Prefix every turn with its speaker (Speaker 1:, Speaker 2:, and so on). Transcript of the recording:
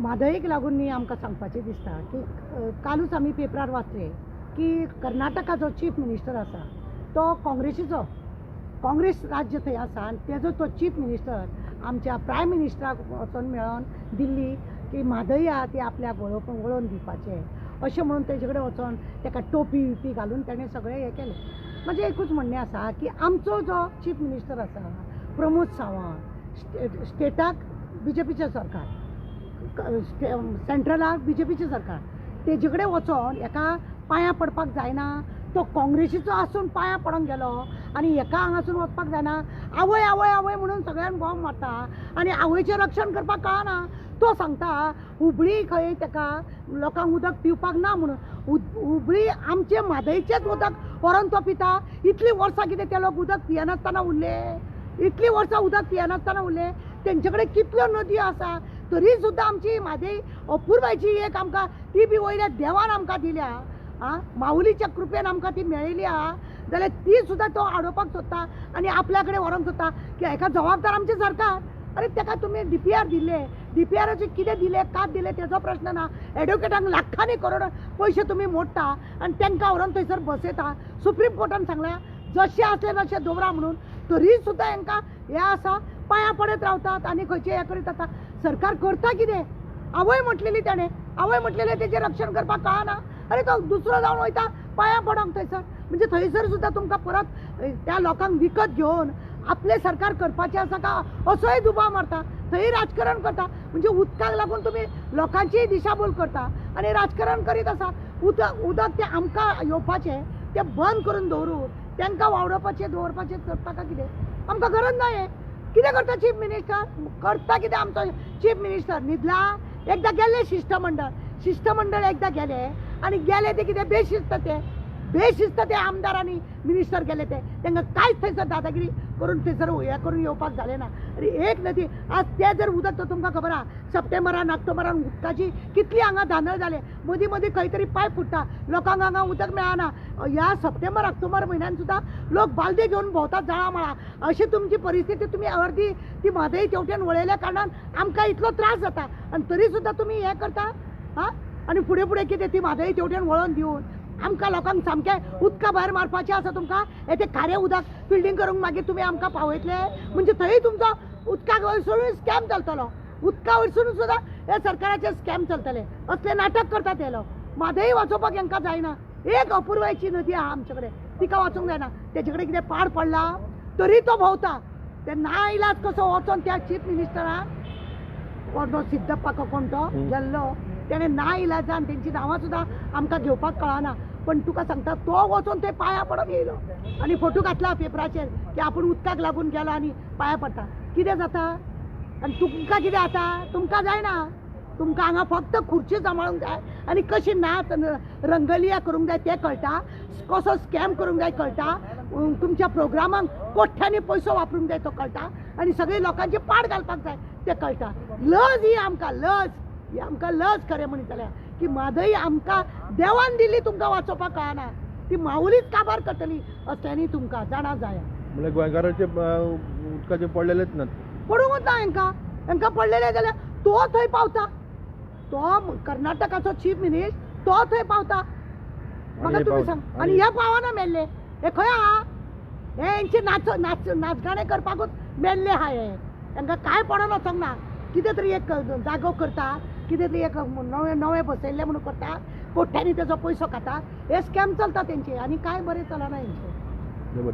Speaker 1: म्हादईक लागून न्ही आमकां सांगपाचें दिसता की कालूच आमी पेपरार वाचले की कर्नाटकाचो चीफ मिनिस्टर आसा तो काँग्रेस राज्य थंय आसा आनी तेजो तो चीफ मिनिस्टर आमच्या प्रायम मिनिस्टराक वचून मेळोन दिल्ली की म्हादई आहा ती आपल्याक वळोवन दिवपाचें अशें म्हणून तेजे कडेन वचोन ताका टोपी विपी घालून ताणें सगळें हें केलें. म्हजें एकूच म्हणणें आसा की आमचो जो चीफ मिनिस्टर आसा प्रमोद सावंत स्टेटाक बीजेपीचें सरकार सेंट्रलाक बीजेपीचें सरकार तेजे कडेन वचोन एका पांयां पडपाक जायना. तो काँग्रेसीचो आसून पांयां पडोंक गेलो आनी एका हांगासून वचपाक जायना. आवय आवय आवय म्हणून सगळ्यांक बॉम्ब मारता आनी आवयचें रक्षण करपाक कळना. तो सांगता हुबळी खंय ताका लोकांक उदक पिवपाक ना म्हणून. हुबळी आमचे म्हादईचेंच उदक व्हरोन तो पिता. इतलीं वर्सां कितें ते लोक उदक पियनासतना उरले, इतलीं वर्सां उदक पियनासतना उरले. तेंचे कडेन कितल्यो नदयो आसा तरी सुद्दां आमची म्हादई अपुर्बायची एक आमकां ती बी वयल्या देवान आमकां दिल्या. माऊलीच्या कृपेन आमकां ती मेळिल्ली आहा जाल्यार ती सुद्दां तो आडोवपाक सोदता आनी आपल्या कडेन व्हरोंक सोदता की हेका जबाबदार आमचें सरकार. अरे ताका तुमी DPR दिले, DPRचे कितें दिले कात दिले तेजो प्रश्न ना. एडवोकेटांक लाखांनी करोड पयशे तुमी मोडटा आनी तांकां व्हरोन थंयसर बसयता. सुप्रीम कोर्टान सांगलां जशें आसलें तशें दवरा म्हणून तरी सुद्दां हांकां हें आसा पांयां पडत रावतात आनी खंयचें हें करीत आसता. सरकार करता कितें? आवय म्हटलेली ताणें, आवय म्हटलेलें तेजें रक्षण करपाक कळना. अरे तो दुसरो जावन वयता पांयां पडोंक थंयसर. म्हणजे थंयसर सुद्दां तुमकां परत त्या लोकांक विकत घेवन आपलें सरकार करपाचें आसा का असोय दुबाव मारता. थंय राजकारण करता. म्हणजे उदकाक लागून तुमी लोकांचीय दिशाभूल करता आनी राजकारण करीत आसा. उदक तें आमकां येवपाचें तें बंद करून दवरून तांकां वावडोवपाचें दवरपाचें करता काय कितें? आमकां गरज ना हें. कितें करता चीफ मिनिस्टर? करता कितें आमचो चीफ मिनिस्टर? न्हिदला? एकदां गेल्लें शिष्टमंडळ एकदां गेले आनी गेले ते कितें बेशिस्त ते आमदार आनी मिनिस्टर गेले तांकां कांयच थंयसर दादागिरी करून थंयसर हें करून येवपाक जालें ना. अरे एक नदी आज तें जर उदक तो तुमकां खबर आहा सप्टेंबरान ऑक्टोबरान उदकाची कितली हांगा धांदळ जाले. मदीं मदीं खंय तरी पायप फुट्टा लोकांक हांगा उदक मेळना. ह्या सप्टेंबर ऑक्टोबर म्हयन्यान सुद्दां लोक बालदे घेवन भोंवतात जळामळा. अशी तुमची परिस्थिती तुमी अर्दी ती म्हादई तेवटेन वळयल्या कारणान आमकां इतलो त्रास जाता आनी तरी सुद्दां तुमी हें करता. आनी फुडें फुडें कितें ती म्हादई तेवटेन वळोन दिवन आमकां लोकांक सामकें उदका भायर मारपाचें आसा तुमकां. हे तें खारें उदक फिल्डींग करूंक मागीर तुमी आमकां पावयतले म्हणजे थंय तुमचो उदकाक वयरसून स्कॅम चलतलो. उदका वयरसून सुद्दां हे सरकाराचे स्कॅम चलतले. असले नाटक करतात हे लोक. म्हादई वाचोवपाक हांकां जायना. एक अपुर्बायची नदी आहा आमचे कडेन तिका वाचूंक जायना. तेजे कडेन कितें पाड पडला तरी तो भोंवता. ते नाइलाज कसो वचोन त्या चीफ मिनिस्टराक कोण सिद्धप्पा कोण तो गेल्लो तेणें नाइलाजान तेंची नांवां सुद्दां आमकां घेवपाक कळना. पण तुका सांगता तो वचोन थंय पांयां पडोंक येयलो आनी फोटो घातला पेपराचेर की आपूण उदकाक लागून गेलो आनी पांयां पडटा. कितें जाता? आनी तुमकां कितें जाता? तुमकां जायना. तुमकां हांगा फक्त खुर्ची सांबाळूंक जाय आनी कशी नाच रंगलिया करूंक जाय तें कळटा. कसो स्कॅम करूंक जाय कळटा. तुमच्या प्रोग्रामांक कोठ्यांनी पयसो वापरूंक जाय तो कळटा आनी सगळे लोकांचे पाड घालपाक जाय तें कळटा. लज ही आमकां लज खरें म्हणीत जाल्यार की म्हादई आमकां देवान दिल्ली तुमकां वाचोवपाक कळना. ती माऊलीच काबार करतली असल्यांनी तुमकां जाणा जाय.
Speaker 2: म्हणजे गोंयकाराचे उदकाचे पडलेलेच नात.
Speaker 1: पडूंकच ना हांकां पडलेले जाल्यार तो थंय पावता. तो कर्नाटकाचो चीफ मिनिस्टर तो थंय पावता. म्हाका तुमी सांग. आनी हे पावना मेल्ले हे खंय आहा? हे हेंचे नाचगाणे करपाकूच मेल्ले आहा. हे तांकां कांय पडोन वचोंक ना. कितें तरी एक जागो करता, कितें तरी एक नवें बसयल्लें म्हणून करता, कोठ्यांनी तेजो पयसो खाता. हे स्कॅम चलता तेंचे आनी कांय बरें चलना हेंचे.